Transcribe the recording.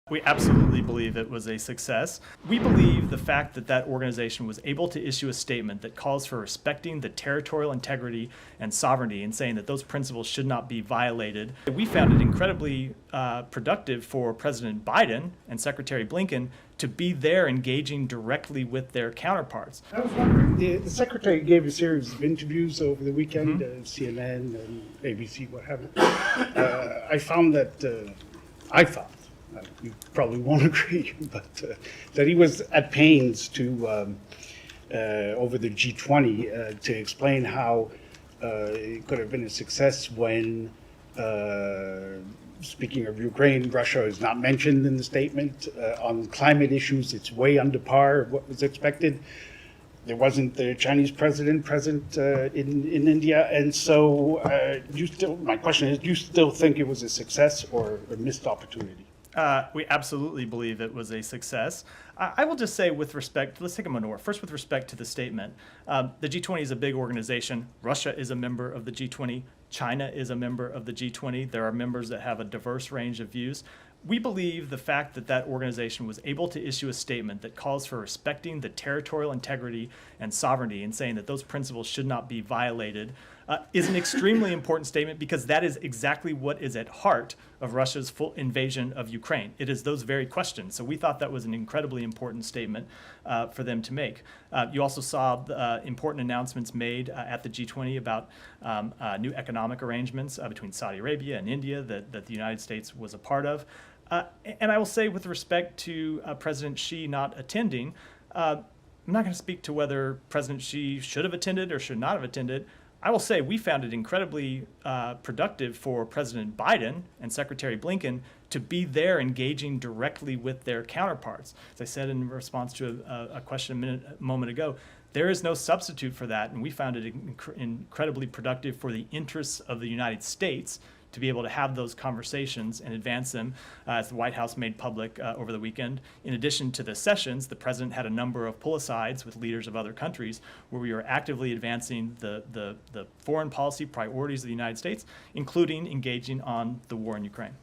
We absolutely believe it was a success. We believe the fact that that organization was able to issue a statement that calls for respecting the territorial integrity and sovereignty and saying that those principles should not be violated. We found it incredibly productive for President Biden and Secretary Blinken to be there engaging directly with their counterparts. I was wondering, the Secretary gave a series of interviews over the weekend, CNN and ABC, what have you. I found that, you probably won't agree, but that he was at pains to, over the G20, to explain how it could have been a success when, speaking of Ukraine, Russia is not mentioned in the statement. On climate issues, it's way under par of what was expected. There wasn't the Chinese president present in India. And so my question is, do you still think it was a success or a missed opportunity? We absolutely believe it was a success. I will just say with respect, let's take a moment. First, with respect to the statement, the G20 is a big organization. Russia is a member of the G20. China is a member of the G20. There are members that have a diverse range of views. We believe the fact that that organization was able to issue a statement that calls for respecting the territorial integrity and sovereignty and saying that those principles should not be violated is an extremely important statement, because that is exactly what is at heart of Russia's full invasion of Ukraine. It is those very questions. So we thought that was an incredibly important statement for them to make. You also saw important announcements made at the G20 about new economic arrangements between Saudi Arabia and India that the United States was a part of. And I will say, with respect to President Xi not attending, I'm not going to speak to whether President Xi should have attended or should not have attended. I will say we found it incredibly productive for President Biden and Secretary Blinken to be there engaging directly with their counterparts. As I said in response to a question a moment ago, there is no substitute for that, and we found it incredibly productive for the interests of the United States to be able to have those conversations and advance them, as the White House made public over the weekend. In addition to the sessions, the president had a number of pull-asides with leaders of other countries where we were actively advancing the foreign policy priorities of the United States, including engaging on the war in Ukraine.